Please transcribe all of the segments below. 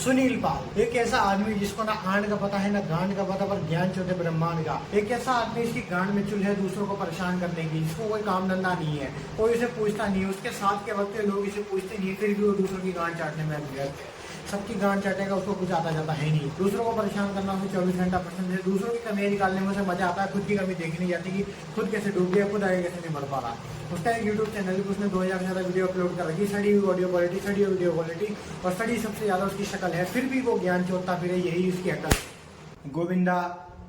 सुनील पाल एक ऐसा आदमी जिसको ना आंड का पता है ना गांड का पता, पर ज्ञान चौथे ब्रह्मांड का। एक ऐसा आदमी इसकी गांड में चुल है दूसरों को परेशान करने की, जिसको कोई काम धंधा नहीं है, कोई उसे पूछता नहीं है, उसके साथ के वक्त लोग इसे पूछते नहीं, फिर भी वो दूसरों की गांड चाटने में लग गए। सबकी गांड चाटेगा, उसको कुछ आता जाता है नहीं। दूसरों को परेशान करना उसे 24 घंटा पसंद है। दूसरों की कमियां निकालने में उसे मजा आता है, खुद की कमी देखी नहीं जाती कि खुद कैसे डूब गया, खुद आगे कैसे नहीं बढ़ पा रहा। उसका एक यूट्यूब चैनल है, उसने 2000 से ज़्यादा वीडियो अपलोड कर रखी, सड़ी हुई ऑडियो क्वालिटी, सड़ी हुई वीडियो क्वालिटी, और सड़ी सबसे ज़्यादा उसकी शक्ल है, फिर भी वो ज्ञान चोरता फिरे, यही उसकी अकल है। गोविंदा,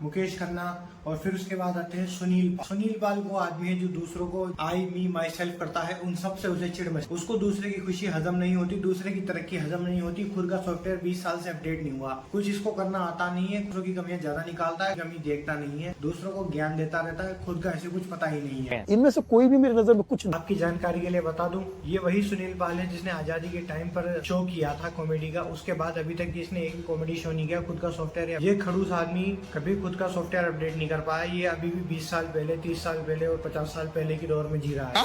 मुकेश खन्ना, और फिर उसके बाद आते हैं सुनील पाल। सुनील पाल वो आदमी है जो दूसरों को आई मी माई सेल्फ करता है, उन सब से उसे चिढ़ मचती। उसको दूसरे की खुशी हजम नहीं होती, दूसरे की तरक्की हजम नहीं होती। खुद का सॉफ्टवेयर 20 साल से अपडेट नहीं हुआ, कुछ इसको करना आता नहीं है, दूसरों की कमियां ज्यादा निकालता है, कमी देखता नहीं है, दूसरों को ज्ञान देता रहता है, खुद का ऐसे कुछ पता ही नहीं है। इनमें से कोई भी मेरी नजर में कुछ नहीं। आपकी जानकारी के लिए बता दूं, ये वही सुनील पाल है जिसने आजादी के टाइम पर शो किया था कॉमेडी का, उसके बाद अभी तक इसने एक कॉमेडी शो नहीं किया। खुद का सॉफ्टवेयर, ये खड़ूस आदमी कभी खुद का सॉफ्टवेयर अपडेट नहीं कर पाया। ये अभी भी 20 साल पहले, 30 साल पहले और 50 साल पहले की दौर में जी रहा है।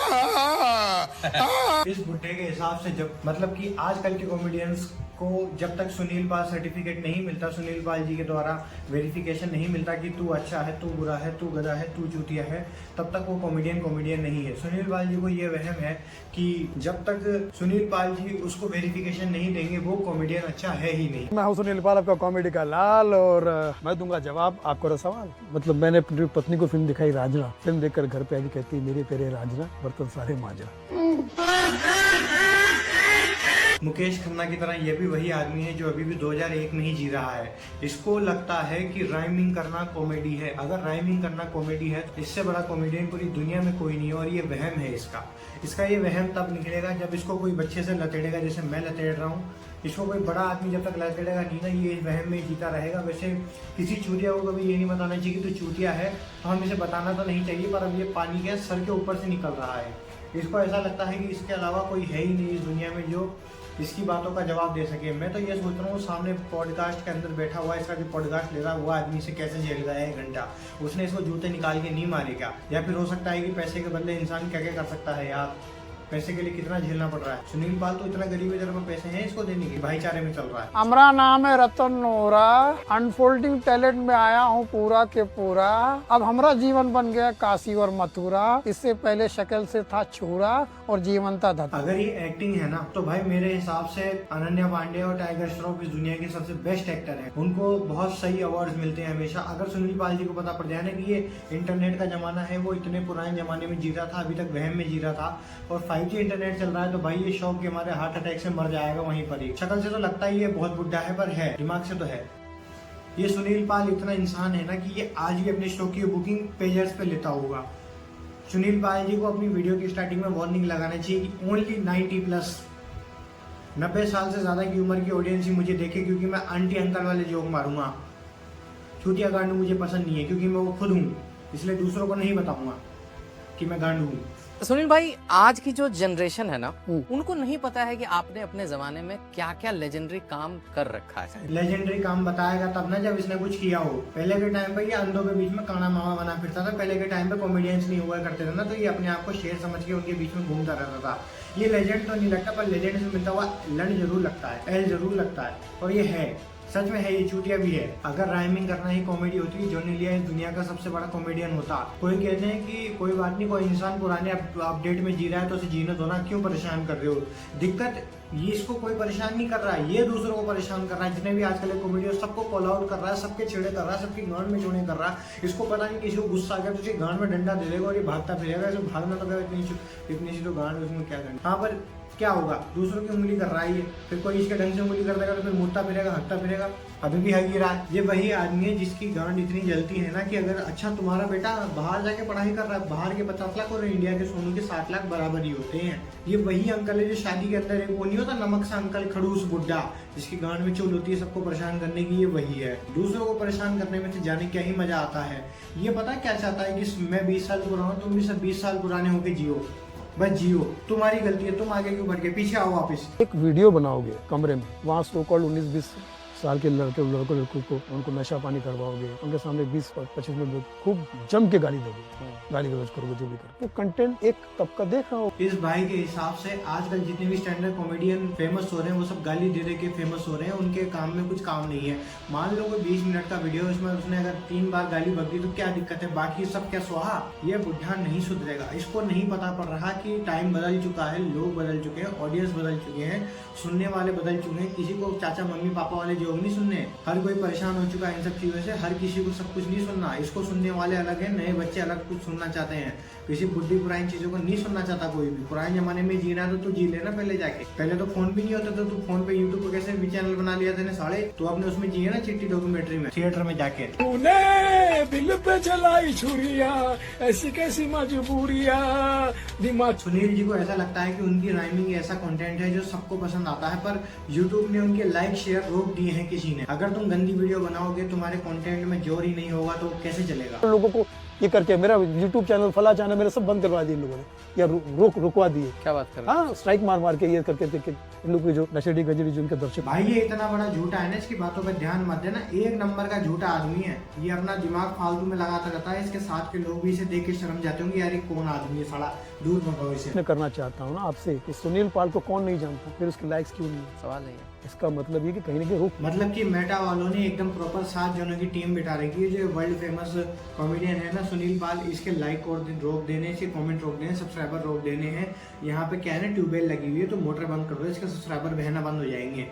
इस बुढ़े के हिसाब से जब मतलब कि आजकल के कॉमेडियंस को जब तक सुनील पाल सर्टिफिकेट नहीं मिलता, सुनील पाल जी के द्वारा वेरिफिकेशन नहीं मिलता कि तू अच्छा है, तू बुरा है, तू गधा है, तू चूतिया है, तब तक वो कॉमेडियन नहीं है। सुनील पाल जी को ये वहम है कि जब तक सुनील पाल जी उसको वेरिफिकेशन नहीं देंगे वो कॉमेडियन अच्छा है ही नहीं। मैं हूं सुनील पाल, आपका कॉमेडी का लाल, और मैं दूंगा जवाब आपको सवाल। मतलब मैंने अपनी पत्नी को फिल्म दिखाई राजना, फिल्म देखकर घर पे आई, कहती मेरे पेरे राजना बर्तन सारे मांझा। मुकेश खन्ना की तरह ये भी वही आदमी है जो अभी भी 2001 में ही जी रहा है। इसको लगता है कि राइमिंग करना कॉमेडी है। अगर राइमिंग करना कॉमेडी है तो इससे बड़ा कॉमेडियन पूरी दुनिया में कोई नहीं है, और ये वहम है इसका ये वहम तब निकलेगा जब इसको कोई बच्चे से लतेड़ेगा, जैसे मैं लतेड़ रहा हूँ। इसको कोई बड़ा आदमी जब तक लतेड़ेगा नहीं ना, ये वहम में जीता रहेगा। वैसे किसी चूतिया को कभी ये नहीं बताना चाहिए कि तू चूतिया है, तो हम इसे बताना तो नहीं चाहिए, पर अब ये पानी के सर के ऊपर से निकल रहा है। इसको ऐसा लगता है कि इसके अलावा कोई है ही नहीं इस दुनिया में जो इसकी बातों का जवाब दे सके। मैं तो ये सोच रहा हूँ सामने पॉडकास्ट के अंदर बैठा हुआ इसका जो पॉडकास्ट ले रहा है वो आदमी से कैसे झेल रहा है 1 घंटा। उसने इसको जूते निकाल के नहीं मारे क्या? या फिर हो सकता है कि पैसे के बदले इंसान क्या क्या कर सकता है यार, पैसे के लिए कितना झेलना पड़ रहा है। सुनील पाल तो इतना गरीब है, तेरे पास पैसे हैं इसको देने के, भाईचारे में चल रहा है। हमारा नाम है रतन नोरा, अनफोल्डिंग टैलेंट में आया हूँ पूरा के पूरा। अब हमारा जीवन बन गया काशी और मथुरा, इससे पहले शक्ल से था छूरा और जीवन था धतूरा। अगर ये एक्टिंग है ना तो भाई मेरे हिसाब से अनन्या पांडे और टाइगर श्रॉफ इस दुनिया के सबसे बेस्ट एक्टर हैं। उनको बहुत सही अवार्ड्स मिलते हैं हमेशा। अगर सुनील पाल जी को पता पड़ जाए ना कि ये इंटरनेट का जमाना है, वो इतने पुराने जमाने में जी रहा था, अभी तक वहम में जी रहा था, और 5G इंटरनेट चल रहा है, तो भाई ये शौक के हमारे हार्ट अटैक से मर जाएगा वहीं पर ही। शक्ल से तो लगता ही ये बहुत बुढ़ा है, पर है दिमाग से तो है। ये सुनील पाल इतना इंसान है ना कि ये आज भी अपने शो की बुकिंग पेजर्स पे लेता होगा। सुनील पाल जी को अपनी वीडियो की स्टार्टिंग में वार्निंग लगाना चाहिए कि ओनली 90+, 90 साल से ज्यादा की उम्र की ऑडियंस ही मुझे देखे, क्योंकि मैं आंटी अंकल वाले जोक मारूंगा। छूटिया गांडू मुझे पसंद नहीं है, क्योंकि मैं वो खुद हूँ, इसलिए दूसरों को नहीं बताऊंगा कि मैं गांडू हूँ। सुनील भाई, आज की जो जनरेशन है ना, उनको नहीं पता है कि आपने अपने जमाने में क्या क्या लेजेंडरी काम कर रखा है। लेजेंडरी काम बताएगा तब ना जब इसने कुछ किया हो। पहले के टाइम पे ये अंधों के बीच में काना मामा बना फिरता था। पहले के टाइम पे कॉमेडियंस नहीं हुआ करते थे ना, तो ये अपने आप को शेर समझ के उनके बीच में घूमता रहता था। ये लेजेंड तो नहीं लगता, पर लेजेंड से मिलता हुआ लड़ जरूर लगता है, एल जरूर लगता है, और ये है, सच में है, ये चूतिया भी है। अगर राइमिंग करना ही कॉमेडी होती, जॉनी लिया इस दुनिया का सबसे बड़ा कॉमेडियन होता। कोई कहते हैं कि कोई बात नहीं, कोई इंसान पुराने अपडेट में जी रहा है तो उसे जीने दो ना, क्यों परेशान कर रहे हो। दिक्कत ये, इसको कोई परेशान नहीं कर रहा है, ये दूसरों को परेशान कर रहा है। जितने भी आजकल कॉमेडी सबको कॉल आउट कर रहा है, सबके छेड़े कर रहा है, सबकी गांड में चोड़े कर रहा है। इसको पता नहीं किसी को गुस्सा आ गया तो उसकी गांड में डंडा दे देगा और ये भागता फिरेगा। इसे भागना तो इतनी सी तो गांड, उसमें क्या करना। हाँ, पर क्या होगा, दूसरों की उंगली कर रहा है ये, फिर कोई इसके ढंग से उंगली कर देगा तो फिर मुड़ता फिरेगा, हटता फिरेगा, अभी भी हगी रहा है। ये वही आदमी है जिसकी गांड इतनी जलती है ना कि अगर अच्छा तुम्हारा बेटा बाहर जाके पढ़ाई कर रहा है, बाहर के 50 लाख और इंडिया के सोनू के 60 लाख बराबर ही होते हैं। ये वही अंकल है जो शादी के अंदर एक वो नहीं होता नमक सा अंकल, खड़ूस बुड्ढा, जिसकी गांड में चुल होती है सबको परेशान करने की, ये वही है। दूसरों को परेशान करने में तो जाने क्या ही मजा आता है। ये पता क्या चाहता है कि मैं 20 साल पुराना हूँ, तुम भी सब 20 साल पुराने होके जियो, बस जियो, तुम्हारी गलती है, तुम आगे क्यों बढ़ के, पीछे आओ वापस। एक वीडियो बनाओगे कमरे में, वहाँ सो कॉल्ड 19-20 साल के लड़कों को उनको नशा पानी करवाओगे, उनके सामने 20-25 मिनट खूब जम के गाली दोगे, गाली गलौज करोगे, जो भी करो। वो कंटेंट एक तबका देख रहा हो। इस भाई के हिसाब से आजकल जितने भी स्टैंडर्ड कॉमेडियन फेमस हो रहे हैं वो सब गाली दे के फेमस हो रहे हैं, उनके काम में कुछ काम नहीं है। मान लो कोई 20 मिनट का वीडियो, इसमें उसने अगर 3 बार गाली बक दी तो क्या दिक्कत है, बाकी सब क्या स्वाहा। ये बुढ़ा नहीं सुधरेगा। इसको नहीं पता पड़ रहा कि टाइम बदल चुका है, लोग बदल चुके हैं, ऑडियंस बदल चुके हैं, सुनने वाले बदल चुके हैं। किसी को चाचा मम्मी पापा वाले जोक नहीं सुनने, हर कोई परेशान हो चुका है इन सब चीजों से। हर किसी को सब कुछ नहीं सुनना, इसको सुनने वाले अलग है, नए बच्चे अलग कुछ सुनना चाहते हैं। किसी बुढ़ी पुरानी चीजों को नहीं सुनना चाहता कोई भी। पुराने जमाने में जीना है तो तू जी लेना पहले जाके। पहले तो फोन भी नहीं होता, तो तू फोन पे यूट्यूब पे कैसे भी चैनल बना लिया था साढ़े, तो आपने उसमें जिए ना चिट्ठी डॉक्यूमेंट्री में, थिएटर में जाके। तूने दिल पे चलाई छुरिया, ऐसी कैसी मजबूरिया, दिमाग। सुनील जी को ऐसा लगता है कि उनकी राइमिंग ऐसा कंटेंट है जो सबको पसंद आता है, पर यूट्यूब ने उनके लाइक शेयर रोक दिए हैं किसी ने। अगर तुम गंदी वीडियो बनाओगे, तुम्हारे कंटेंट में जोर ही नहीं होगा तो कैसे चलेगा। लोगों को ये करके मेरा यूट्यूब चैनल, फला चैनल मेरे सब बंद करवा दिए इन लोगों ने, या रुकवा दिए। क्या बात कर रहे हैं? हाँ, स्ट्राइक मार के ये करके इन लोग की जो नशेड़ी गजड़ी जो उनके दर्शक। भाई ये इतना बड़ा झूठा है ना, इसकी बातों पर ध्यान मत देना। एक नंबर का झूठा आदमी है ये, अपना दिमाग फालतू में लगाता रहता है। इसके साथ के लोग भी इसे देख के शर्म जाते होंगे, यार ये कौन आदमी है साला, दूर भगाओ इसे। मैं करना चाहता हूँ ना आपसे कि सुनील पाल को कौन नहीं जानता, फिर उसके लाइक्स क्यों नहीं है? सवाल नहीं है। इसका मतलब ये कि कहीं ना कहीं रुक। मतलब कि मेटा वालों ने एकदम प्रॉपर 7 जनों की टीम बिठा रखी है। जो वर्ल्ड फेमस कॉमेडियन है ना सुनील पाल, इसके लाइक और रोक देने, इसके कमेंट रोक देने, सब्सक्राइबर रोक देने हैं। यहाँ पे क्या है ना, ट्यूबवेल लगी हुई है तो मोटर बंद कर दो, इसके सब्सक्राइबर बहना बंद हो जाएंगे।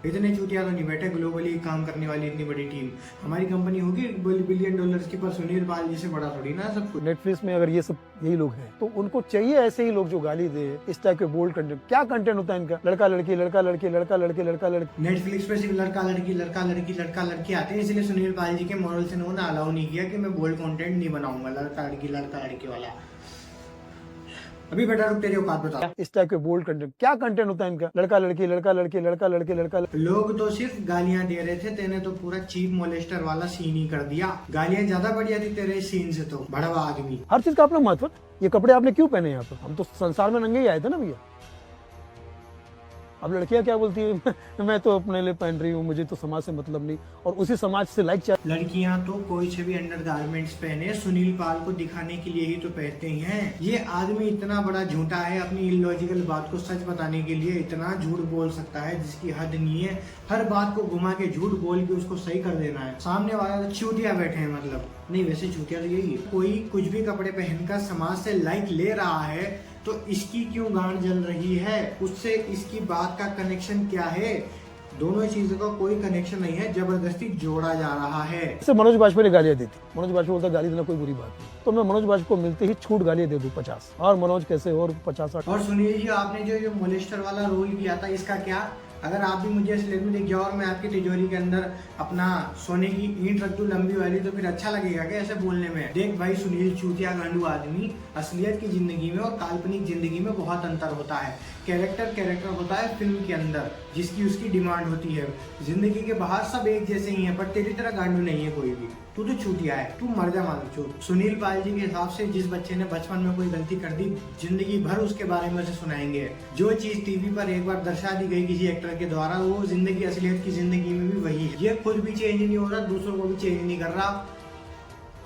इतने चूतिया तो नहीं बैठे ग्लोबली काम करने वाली इतनी बड़ी टीम। हमारी कंपनी होगी $1 बिलियन की, पर सुनील पाल जी से बड़ा थोड़ी ना सब कुछ। नेटफ्लिक्स में अगर ये सब यही लोग हैं तो उनको चाहिए ऐसे ही लोग जो गाली दे, इस टाइप के बोल्ड कंटेंट। क्या कंटेंट होता है इनका? लड़का लड़की, लड़का लड़की, लड़का लड़के, लड़का लड़की। नेटफ्लिक्स पे सिर्फ लड़का लड़की, लड़का लड़की, लड़का लड़की आते हैं, इसलिए सुनील पाल जी के मॉरल से उन्होंने अलाउ नहीं किया कि मैं बोल्ड कंटेंट नहीं बनाऊंगा, लड़का लड़की वाला। अभी बेटा रुक, तेरी औकात बता। इस टाइप के बोल्ड कंटेंट, क्या कंटेंट होता है इनका? लड़का लड़की, लड़का लड़की, लड़का लड़के, लड़का लड़की। लोग तो सिर्फ गालियां दे रहे थे, तेने तो पूरा चीप मोलेस्टर वाला सीन ही कर दिया। गालियां ज्यादा बढ़िया थी तेरे सीन से, तो भड़वा आदमी। हर चीज का अपना महत्व। ये कपड़े आपने क्यों पहने यहाँ पर? हम तो संसार में नंगे ही आए थे ना भैया। अब लड़कियां क्या बोलती है, मैं तो अपने लिए पहन रही हूँ, मुझे तो समाज से मतलब नहीं, और उसी समाज से लाइक चाहिए। लड़कियां तो कोई से भी अंडरगारमेंट्स पहने, सुनील पाल को दिखाने के लिए ही तो पहनते ही हैं। ये आदमी इतना बड़ा झूठा है, अपनी इलॉजिकल बात को सच बताने के लिए इतना झूठ बोल सकता है जिसकी हद नहीं है। हर बात को घुमा के झूठ बोल के उसको सही कर देना है। सामने वाला तो चूतिया बैठे हैं, मतलब नहीं वैसे चूतिया तो यही है। कोई कुछ भी कपड़े पहनकर समाज से लाइक ले रहा है तो इसकी क्यों गांड जल रही है, उससे इसकी बात का कनेक्शन क्या है? दोनों चीजों का कोई कनेक्शन नहीं है, जबरदस्ती जोड़ा जा रहा है। जैसे मनोज बाजपेयी ने गालियां दी थी, मनोज बाजपेयी बोलता गाली देना कोई बुरी बात नहीं, तो मैं मनोज बाजपेयी को मिलते ही छूट गालियां दे दूं 50, और मनोज कैसे और 50। और सुनील जी, आपने जो मोलेस्टर वाला रोल किया था, इसका क्या? अगर आप भी मुझे असलियत में दिख जाओ और मैं आपकी तिजोरी के अंदर अपना सोने की ईंट रख दूं लंबी वाली, तो फिर अच्छा लगेगा क्या ऐसे बोलने में? देख भाई सुनील चूतिया गांडू आदमी, असलियत की जिंदगी में और काल्पनिक जिंदगी में बहुत अंतर होता है। कैरेक्टर होता है फिल्म के अंदर, जिसकी उसकी डिमांड होती है। जिंदगी के बाहर सब एक जैसे ही हैं, पर तेरी तरह गांडू नहीं है कोई भी। तू तो चूतिया है, तू मर जा मालूम। सुनील पाल जी के हिसाब से जिस बच्चे ने बचपन में कोई गलती कर दी, जिंदगी भर उसके बारे में उसे सुनाएंगे। जो चीज टीवी पर एक बार दर्शा दी गई किसी एक्टर के द्वारा, वो जिंदगी असलियत की जिंदगी में भी वही है। ये खुद भी चेंज नहीं हो रहा, दूसरों को भी चेंज नहीं कर रहा।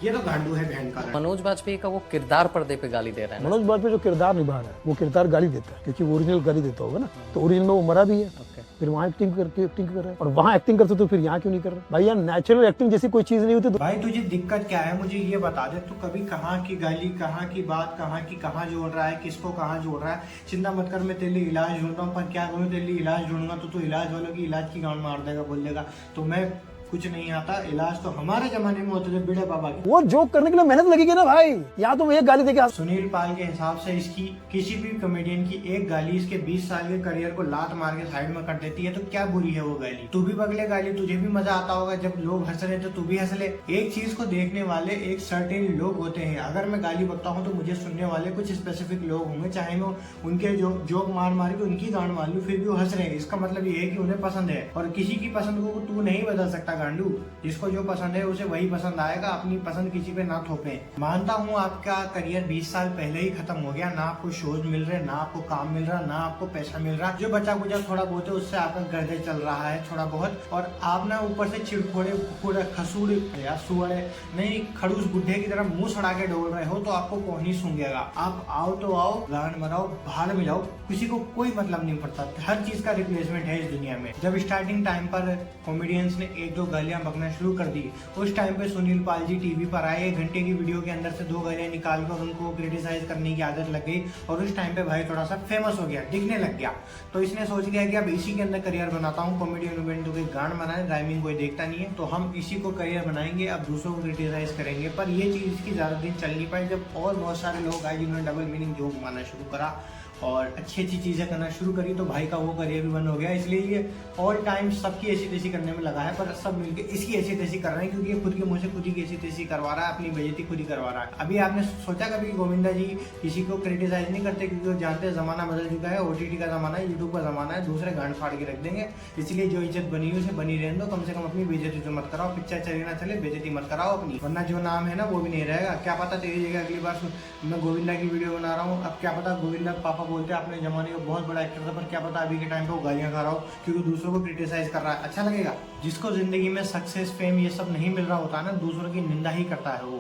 ये तो गांडू है बहन का। मनोज बाजपेयी का वो किरदार पर्दे पे गाली दे रहा है। मनोज बाजपेयी जो किरदार निभा रहा है वो किरदार गाली देता है, क्योंकि ओरिजिनल गाली देता होगा ना, तो ओरिजिनल में वो मरा भी है, फिर वहाँ एक्टिंग कर रहा है, और वहाँ एक्टिंग करते तो फिर यहाँ क्यों नहीं कर रहा? भाई यार नेचुरल एक्टिंग जैसी कोई चीज नहीं होती। भाई तुझे दिक्कत क्या है मुझे ये बता दे। तू कभी कहाँ की गाली, कहाँ की बात, कहाँ जोड़ रहा है, किसको कहाँ जोड़ रहा है? चिंता मत कर, मैं तेरे लिए इलाज ढूंढता हूँ। पर क्या करूँ, तेरे लिए इलाज ढूंढूंगा तो तू इलाज वालों की इलाज की गांड मार देगा, बोल देगा तो मैं कुछ नहीं आता। इलाज तो हमारे जमाने में होते थे बिड़े बाबा की। वो जोक करने के लिए मेहनत लगेगी ना भाई, यहाँ तो एक गाली देके। सुनील पाल के हिसाब से इसकी किसी भी कॉमेडियन की एक गाली इसके 20 साल के करियर को लात मार के साइड में कर देती है, तो क्या बुरी है वो गाली? तू भी बगले गाली, तुझे भी मजा आता होगा जब लोग हंस रहे तो तू भी हंस ले। एक चीज को देखने वाले एक सर्टेन लोग होते हैं। अगर मैं गाली बकता हूँ तो मुझे सुनने वाले कुछ स्पेसिफिक लोग होंगे, चाहे मैं उनके जोक मार के उनकी गांड मार लूं, फिर भी वो हंस रहे हैं। इसका मतलब ये है कि उन्हें पसंद है, और किसी की पसंद को तू नहीं बदल सकता गांडू, जिसको जो पसंद है उसे वही पसंद आएगा, अपनी पसंद किसी पे ना थोपे। मानता हूँ आपका करियर 20 साल पहले ही खत्म हो गया, ना आपको शोज मिल रहे, ना आपको काम मिल रहा, ना आपको पैसा मिल रहा, जो बचा कुचा थोड़ा बहुत है उससे आपका गर्दे चल रहा है थोड़ा बहुत, और आप ना ऊपर से चिड़खोड़े पूरा खसूड़ या सुअड़े नहीं खड़ूस बुढ़े की तरह मुंह सड़ा के डोल रहे हो तो आपको कौन ही सूंघेगा। आप आओ तो आओ, गांड मराओ, भाड़ में जाओ, किसी को कोई मतलब नहीं पड़ता। हर चीज का रिप्लेसमेंट है इस दुनिया में। जब स्टार्टिंग टाइम पर कॉमेडियंस ने 1-2 गालियां बकना शुरू कर दी, उस टाइम पे सुनील पाल जी टीवी पर आए, 1 घंटे की वीडियो के अंदर से 2 गालियां निकाल कर उनको क्रिटिसाइज करने की आदत लग गई, और उस टाइम पे भाई थोड़ा सा फेमस हो गया, दिखने लग गया। तो इसने सोच लिया कि अब इसी के अंदर करियर बनाता हूँ, कॉमेडी इवेंट के गांड बनाए, राइमिंग कोई देखता नहीं है, तो हम इसी को करियर बनाएंगे, अब दूसरों को क्रिटिसाइज करेंगे। पर ये चीज की ज्यादा दिन चल नहीं पाई, जब और बहुत सारे लोग आए जिन्होंने डबल मीनिंग जोक मारना शुरू करा और अच्छी अच्छी चीजें करना शुरू करी, तो भाई का वो करियर भी बंद हो गया। इसलिए ये ऑल टाइम सबकी ऐसी तैसी करने में लगा है, पर सब मिलके इसकी ऐसी तैसी कर रहे हैं, क्योंकि ये खुद के मुंह से खुद ही की ऐसी तैसी करवा रहा है, अपनी बेइज्जती खुद ही करवा रहा है। अभी आपने सोचा कभी गोविंदा जी किसी को क्रिटिसाइज नहीं करते, क्योंकि वो जानते हैं जमाना बदल चुका है, OTT का जमाना है, यूट्यूब का जमाना है, दूसरे गांड फाड़ के रख देंगे। इसलिए जो इज्जत बनी है उसे बनी रहने दो, कम से कम अपनी बेइज्जती तो मत कराओ, पिक्चर चले ना चले बेइज्जती मत कराओ अपनी, वरना जो नाम है ना वो भी नहीं रहेगा। क्या पता तेरी जगह अगली बार मैं गोविंदा की वीडियो बना रहा हूँ, अब क्या पता गोविंदा पापा बोलते हैं अपने जमाने का बहुत बड़ा एक्टर था, पर क्या पता अभी के टाइम पे वो गालियां खा रहा हो क्योंकि दूसरों को क्रिटिसाइज कर रहा है। अच्छा लगेगा? जिसको जिंदगी में सक्सेस फेम ये सब नहीं मिल रहा होता है ना, दूसरों की निंदा ही करता है।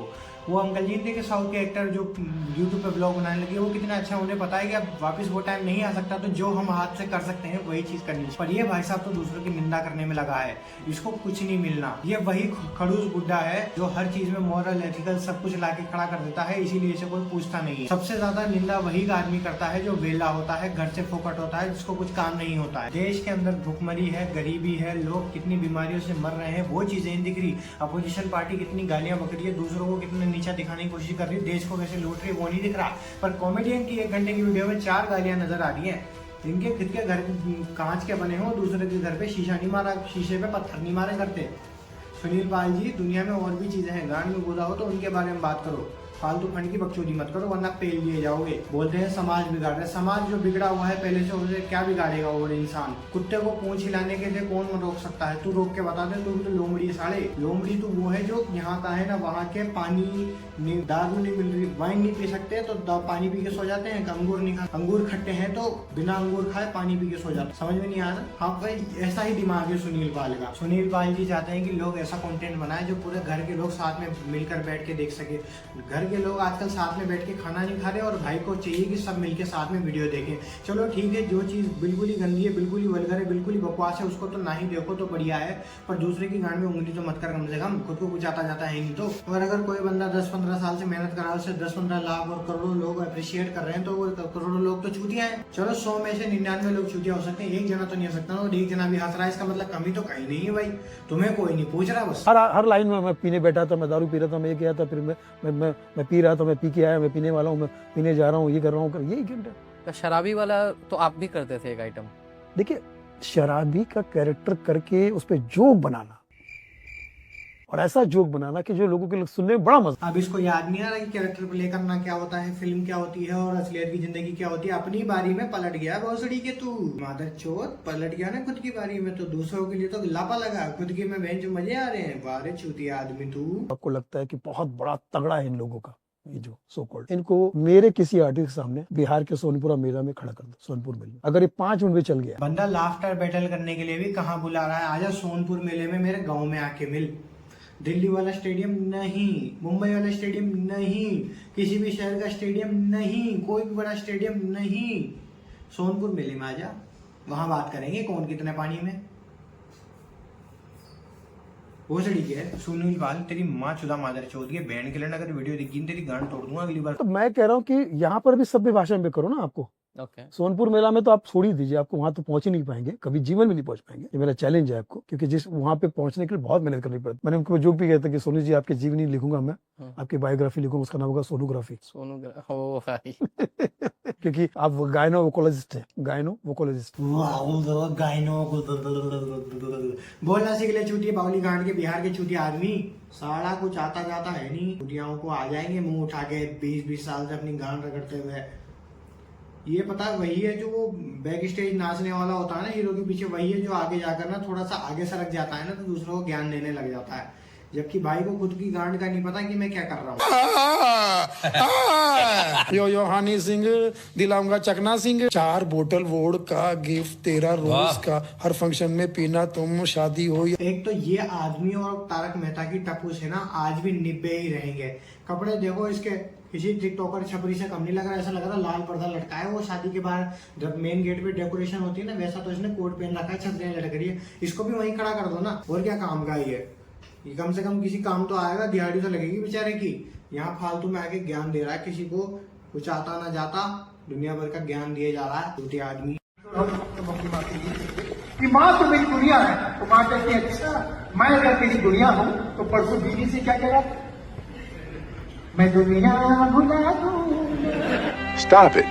वो अंकल जी थे कि साउथ के एक्टर जो यूट्यूब पे ब्लॉग बनाने लगे, वो कितना अच्छा, उन्हें पता है कि अब वापस वो टाइम नहीं आ सकता, तो जो हम हाथ से कर सकते हैं वही चीज करनी चाहिए। पर ये भाई साहब तो दूसरों की निंदा करने में लगा है, इसको कुछ नहीं मिलना। ये वही खड़ूस बुड्ढा है जो हर चीज में मॉरल एथिकल सब कुछ लाके खड़ा कर देता है, इसीलिए इसे कोई पूछता नहीं है। सबसे ज्यादा निंदा वही आदमी करता है जो वेला होता है, घर से फोकट होता है, जिसको कुछ काम नहीं होता है। देश के अंदर भुखमरी है, गरीबी है, लोग कितनी बीमारियों से मर रहे हैं, वो चीजें नहीं दिख रही। अपोजिशन पार्टी कितनी गालियां बक रही है, दूसरों को कितने नीचा दिखाने की कोशिश कर रही है, देश को कैसे लूट रही है, वो नहीं दिख रहा। पर कॉमेडियन की 1 घंटे की वीडियो में 4 गालियां नजर आ रही है। जिनके खुद के घर कांच के बने हो, दूसरे के घर पे शीशा नहीं मारा, शीशे पे पत्थर नहीं मारे करते। सुनील पाल जी, दुनिया में और भी चीजें हैं, गांड में गोदा हो तो उनके बारे में बात करो, फालतू फंड की बकचोदी मत करो, वरना पेल लिए जाओगे। बोलते हैं समाज बिगाड़ रहे, समाज जो बिगड़ा हुआ है पहले से, उसे क्या बिगाड़ेगा वो इंसान। कुत्ते को पूंछ हिलाने के लिए कौन रोक सकता है? तू रोक के बता दे, तू तो लोमड़ी साले। लोमड़ी तो वो है जो यहाँ का है ना, वहाँ के पानी दारू नहीं मिल रही, वाइन नहीं पी सकते तो पानी पी के सो जाते हैं, अंगूर नहीं खा, अंगूर खट्टे हैं तो बिना अंगूर खाए पानी पी के सो जाते, समझ में नहीं आ रहा। हाँ भाई, ऐसा ही दिमाग है सुनील पाल का। सुनील पाल जी चाहते हैं कि लोग ऐसा कंटेंट बनाए जो पूरे घर के लोग साथ में मिलकर बैठ के देख सके। घर के लोग आजकल साथ में बैठ के खाना नहीं खा रहे, और भाई को चाहिए कि सब मिलके साथ में वीडियो देखें। चलो ठीक है, जो चीज बिल्कुल ही गंदी है, बिल्कुल ही वल्गर है, बिल्कुल ही बकवास है, उसको तो ना ही देखो तो बढ़िया है, पर दूसरे की गांड में उंगली तो मत कर, कम से कम खुद को कुछ आता जाता है नहीं तो। और अगर कोई बंदा 10-15 साल से मेहनत करा, उसे 10-15 लाख और करोड़ों लोग अप्रिशिएट कर रहे हैं, तो वो करोड़ों लोग तो चूतिया है। चलो 100 में से 99 लोग चूतिया हो सकते हैं, एक जना तो नहीं हो सकता, और एक जना भी हंस रहा है, इसका मतलब कमी तो कहीं नहीं है भाई, तुम्हें कोई नहीं पूछ रहा। बस हर लाइन में मैं पीने बैठा था, मैं दारू पी रहा था, मैं ये किया था, फिर मैं पी रहा था, मैं पी के आया, मैं पीने वाला हूँ, मैं पीने जा रहा हूँ, ये कर रहा हूँ, यही घंटा। तो शराबी वाला तो आप भी करते थे एक आइटम? देखिए, शराबी का कैरेक्टर करके उस पर जोक बनाना, और ऐसा जोक बनाना कि जो लोगों के सुनने में बड़ा मजा। अब इसको याद नहीं आ रहा कि कैरेक्टर प्ले करना क्या होता है, फिल्म क्या होती है, और असलियत की जिंदगी क्या होती है। अपनी बारी में पलट गया भोसड़ी के तू, मादर चोद, पलट गया ना खुद की बारी में, तो दूसरों के लिए तो लापा लगा, खुद की में बेंच मजे आ रहे हैं। बारे चूतिया आदमी तू। आपको लगता है कि बहुत बड़ा तगड़ा है इन लोगों का, ये जो सो कॉल्ड, इनको मेरे किसी आर्टिस्ट के सामने बिहार के सोनपुरा मेला में खड़ा कर दो, सोनपुर मेले में, अगर ये 5 मिनट में चल गया। बंदा लाफ्टर बैटल करने के लिए भी कहाँ बुला रहा है, आजा सोनपुर मेले में मेरे गाँव में आके मिल। दिल्ली वाला स्टेडियम नहीं, मुंबई वाला स्टेडियम नहीं, किसी भी शहर का स्टेडियम नहीं, कोई भी बड़ा स्टेडियम नहीं, सोनपुर मेले में आजा, वहां बात करेंगे कौन कितने पानी में। वो सड़ी है सुनील पाल, तेरी माँ चुदा मादर चौथ के बैंड के लिए अगर वीडियो दिखी तेरी गांड तोड़ दूंगा अगली बार। तो मैं कह रहा हूँ कि यहाँ पर भी सभ्य भाषा में करो ना आपको। ओके। सोनपुर मेला में तो आप छोड़ ही दीजिए, आपको वहां तो पहुंच ही नहीं पाएंगे, कभी जीवन में नहीं पहुंच पाएंगे। ये मेरा चैलेंज है आपको, क्योंकि जिस वहां पे पहुंचने के लिए बहुत मेहनत करनी पड़ती। मैंने उनको जोक भी कहता था कि सोनू जी आपकी जीवनी लिखूंगा मैं, आपकी बायोग्राफी लिखूंगा, उसका नाम होगा सोनोग्राफी। ओ भाई। क्योंकि आप गायनो वोकोलॉजिस्ट है, गायनो वोकोलॉजिस्ट। बोलना सीख ले चूतिया बावली गांड के, बिहार के चूतिया आदमी, साला कुछ आता जाता है नहीं। चूतियाओं को आ जाएंगे मुंह उठा के 20-20 साल से अपनी गांड रगड़ते हुए। ये पता है वही है जो वो बैक स्टेज नाचने वाला होता है ना हीरो के पीछे, वही है जो आगे जाकर ना थोड़ा सा आगे सरक जाता है ना तो दूसरों को ज्ञान देने लग जाता है, जबकि भाई को खुद की गांड का नहीं पता कि मैं क्या कर रहा हूँ। यो हनी सिंह दिलाऊंगा चकना सिंह, 4 बोतल वोडका गिफ्ट तेरा रोज का, हर फंक्शन में पीना तुम, शादी हो या एक तो ये आदमी और तारक मेहता की टप्पू से ना आज भी निब्बे ही रहेंगे। कपड़े देखो इसके, किसी टिकटॉकर छपरी से कम नहीं लग रहा, ऐसा लग रहा लाल पर्दा लटका है वो शादी के बाहर जब मेन गेट पे डेकोरेशन होती है ना, वैसा तो इसने कोट पहन रखा है, छतरियां लटक रही है, इसको भी वहीं खड़ा कर दो ना, और क्या काम का ये कम से कम किसी काम तो आएगा, दिहाड़ी तो लगेगी बेचारे की। यहाँ फालतू में आके ज्ञान दे रहा है किसी को, कुछ आता ना जाता दुनिया भर का ज्ञान दिया जा रहा है दूसरे आदमी। कि माँ तो मेरी दुनिया है, तो माँ कहती है अच्छा मैं अगर तेरी दुनिया हूँ तो परसों बीवी से क्या करा, मैं दुनिया भुला दूं। Stop it.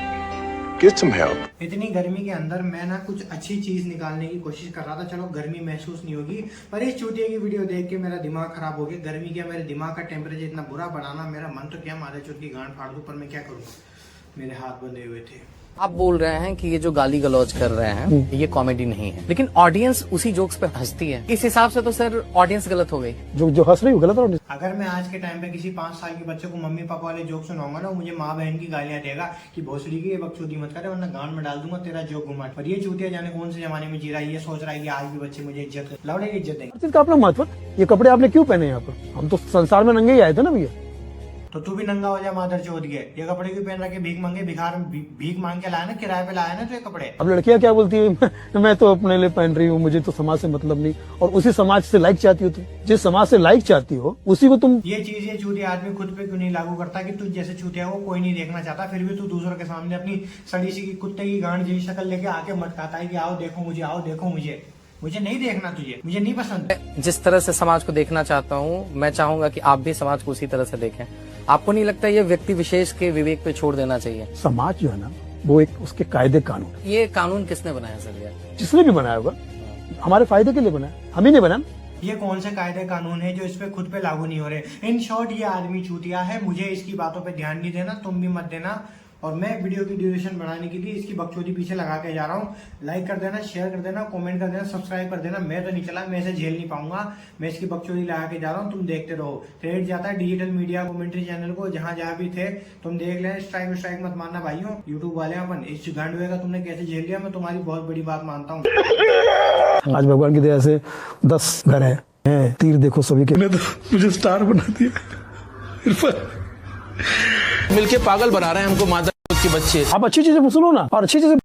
Get some help. इतनी गर्मी के अंदर मैं ना कुछ अच्छी चीज निकालने की कोशिश कर रहा था, चलो गर्मी महसूस नहीं होगी, पर इस चूतिया की वीडियो देख के मेरा दिमाग खराब हो गया। गर्मी क्या, मेरे दिमाग का टेम्परेचर इतना बुरा बढ़ाना, मेरा मन तो क्या मारे चूत की गांड फाड़ दूं, पर मैं क्या करूँ, मेरे हाथ बंधे हुए थे। आप बोल रहे हैं कि ये जो गाली गलौज कर रहे हैं ये कॉमेडी नहीं है, लेकिन ऑडियंस उसी जोक्स पे हंसती है, इस हिसाब से तो सर ऑडियंस गलत हो गई। जो हंस रही हो गलत है। अगर मैं आज के टाइम पे किसी 5 साल के बच्चे को मम्मी पापा वाले जोक सुनाऊंगा ना, वो मुझे माँ बहन की गालियां देगा कि भोसड़ी की ये बकचोदी मत करे वरना गांड में डाल दूंगा तेरा जोक घुमा। पर ये चूतिया जाने कौन से जमाने में जी रहा है, ये सोच रहा है कि आज भी बच्चे मुझे इज्जत लौड़े की इज्जत देंगे। का अपना महत्व, ये कपड़े आपने क्यों पहने यहाँ पर, हम तो संसार में नंगे ही आए थे ना भैया। तो तू भी नंगा हो जा मादर चौथ के, ये कपड़े क्यों पहन रखे, भीख मांगे, भीख मांग के लाया ना, किराए पे लाया ना तो ये कपड़े। अब लड़कियां क्या बोलती है, मैं तो अपने लिए पहन रही हूँ, मुझे तो समाज से मतलब नहीं, और उसी समाज से लाइक चाहती हो तुम, जिस समाज से लाइक चाहती हो उसी को तुम। ये चीज ये चूतिया आदमी खुद पे क्यों नहीं लागू करता कि तू जैसे चूतिया वो कोई नहीं देखना चाहता, फिर भी तू दूसरों के सामने अपनी सड़ी सी कुत्ते की गांड जैसी शक्ल लेके आके मटकाता है कि आओ देखो मुझे, आओ देखो मुझे, मुझे नहीं देखना तुझे, मुझे नहीं पसंद। जिस तरह से समाज को देखना चाहता हूँ, मैं चाहूंगा कि आप भी समाज को उसी तरह से देखें। आपको नहीं लगता ये व्यक्ति विशेष के विवेक पे छोड़ देना चाहिए? समाज जो है ना वो एक उसके कायदे कानून, ये कानून किसने बनाया सर? ये जिसने भी बनाया होगा हमारे फायदे के लिए बनाया, हम ही ने बनाया। ये कौन से कायदे कानून है जो इस पे खुद पे लागू नहीं हो रहे। इन शॉर्ट ये आदमी चूतिया है, मुझे इसकी बातों पे ध्यान नहीं देना, तुम भी मत देना, और मैं वीडियो की ड्यूरेशन बढ़ाने के लिए इसकी बकचोदी पीछे लगा के जा रहा हूँ। लाइक कर देना, शेयर कर देना, कमेंट कर देना, सब्सक्राइब कर देना। मैं तो नहीं चला, मैं इसे झेल नहीं पाऊंगा, मैं इसकी बकचोदी लगा के जा रहा हूँ, तुम देखते रहो। थ्रेड जाता है डिजिटल मीडिया कमेंट्री चैनल को, जहाँ भी थे तुम देख लेना, स्ट्राइक मत मारना भाइयों, यूट्यूब वाले अपन। इस गांडुए का तुमने कैसे झेल लिया, मैं तुम्हारी बहुत बड़ी बात मानता हूँ। आज भगवान की दया से 10 घर है, तीर देखो सभी के। तो मुझे स्टार बना दिया, मिलके पागल बना रहे हैं हमको माता के बच्चे। आप अच्छी चीजें सुनो ना, और अच्छी चीजें